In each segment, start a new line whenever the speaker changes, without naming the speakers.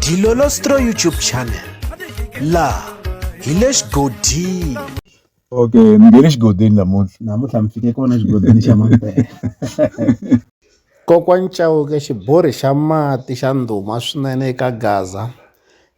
Dilolostro YouTube channel. La hilesh godi.
Okay, ngene xigodini namuntlha mi fike kona xigodini xa mampela.
Kokwani Chauke xiborhi xa mati xa ndhuma swinene eka Gaza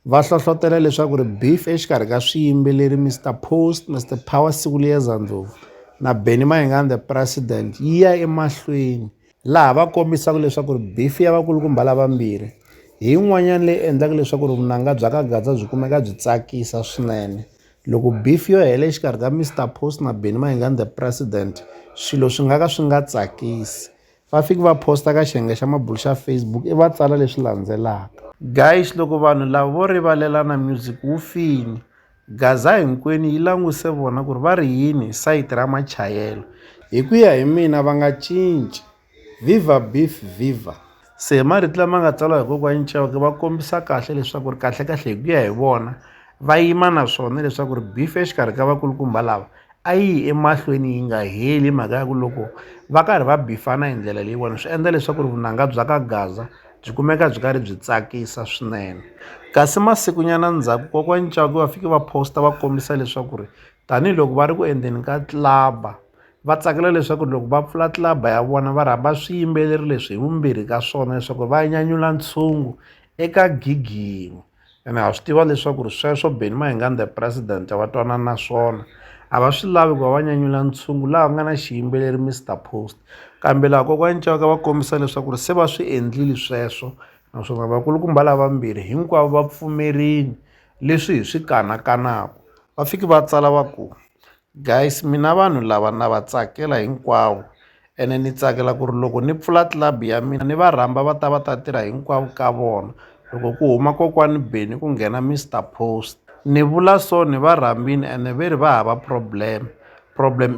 va hlohlotela leswaku ri beef exikarhi ka swiyimbeleri Mr Post, Mr Power Sikuliyeza Ndlovu na Benny Mayengani the president yi ya emahlweni, laha va kombisaka leswaku ri beef ya vakulukumba lavambirhi hi yin'wanyana leyi endlaka leswaku ri vunanga bya ka Gaza byi kumeka byi tsakisa swinene. Loko beef yo hela exikarhi ka Mr Post na Benny Mayengani the president, swilo swi nga ka swi nga tsakisi. Va fiki va posta ka xiyenge xa mabulu xa Facebook va tsala leswi landzelaka: guys, loko vanhu lava vo rivalelana music wu fini, Gaza hinkwenu yi languse vona ku ri va ri yini hi sayiti ra machayelo. Hi ku ya hi mina va nga cinci, viva beef viva. Se marito lama nga tsariwa hi Kokwani Chauke va kombisa kahle leswaku ri kahlekahle hi ku ya hi vona va yima na swona leswaku ri beef exikarhi ka vakulukumba lava a yi emahlweni yi nga heli. Mhaka ya ku loko va karhi va bifana hi ndlela leyiwani swi endla leswaku ri vunanga bya ka Gaza byi kumeka byi karhi byi tsakisa swinene. Kasi masikunyana ndzhaku Kokwani Chauke va fike va posta va kombisa leswaku ri tanihiloko va ri ku endleni ka tlilaba va tsakela leswaku loko va pfula tlilaba ya vona va rhamba swiyimbeleri leswi hi vumbirhi ka swona leswaku va nyanyula ntshungu eka gigi yin'we. Ene ha swi tiva leswaku ri sweswo Benny Mayengani the president va twanana na swona, a va swi lavi ku va va nyanyula ntshungu laha nga na xiyimbeleri Mr Post. Kambe laha Kokwani Chauke va kombisa leswaku ri se va swi endlile sweswo, naswona vakulukumba lavambirhi hinkwavo va pfumerini leswi hi swi kanakanaka. Va fiki va tsala va ku, guys, mina vanhu lava na va tsakela hinkwavo ene ni tsakela ku ri loko ni pfula club ya mina ni va rhamba va ta va ta tirha hinkwavo ka vona. Loko ku huma kokwani Benny ku nghena Mr Post, ni vula so ni va rhambini ene ve ri va hava problem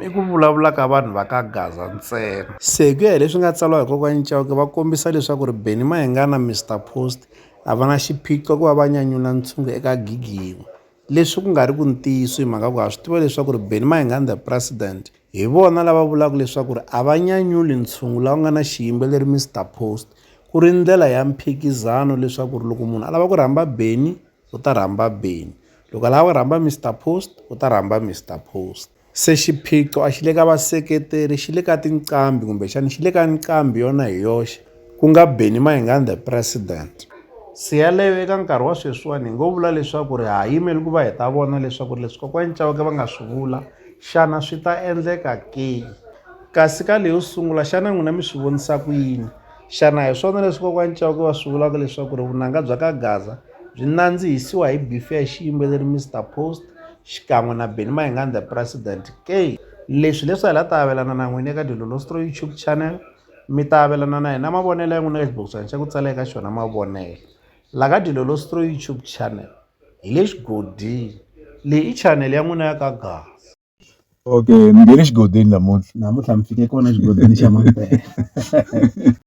i ku vulavula ka vanhu va ka Gaza ntsena. Se ku ya hi leswi nga tsariwa hi Kokwani Chauke va kombisa leswaku ri Benny Mayengani na Mr Post a va na xiphiqo ku va va nyanyula ntshungu eka gigi yin'we, leswi ku nga ri ku ntiyiso hi mhaka ku ha swi tiva leswaku ri Benny Mayengani the president hi vona lava vulaka leswaku ri a va nyanyuli ntshungu lawa nga na xiyimbeleri Mr Post. Ku ri ndlela ya mphikizano leswaku ri loko munhu a lava ku rhamba Benny u ta rhamba Benny, loko a lava ku rhamba Mr Post u ta rhamba Mr Post. Se xiphiqo a xi le ka vaseketeri, xi le ka tinqambi kumbexana xi le ka nqambi yona hi yoxe ku nga Benny Mayengani the president. Se yaleyo eka nkarhi wa sweswiwani hi ngo vula leswaku ri ha yimeli ku va hi ta vona leswaku ri leswi Kokwani Chauke va nga swi vula xana swi ta endleka ke. Kasi ka leyo sungula xana n'wina mi swi vonisa ku yini? Xana hi swona leswi Kokwani Chauke va swi vulaka leswaku ri vunanga bya ka Gaza byi nandzihisiwa hi beef ya xiyimbeleri Mr Post xikan'we na Benny Mayengani the president ke? Leswi hi la ta avelana na n'wina eka Dilolostro YouTube channel. Mi ta avelana na hina mavonelo ya n'wina eka xibokisana xa ku tsala eka xona mavonelo la ka Dilolostro YouTube channel. Hi le xigodini, leyi i channel ya n'wina ya ka Gaza.
Okay, ngene xigodini namuntlha mi fike kona xigodini xa mampela.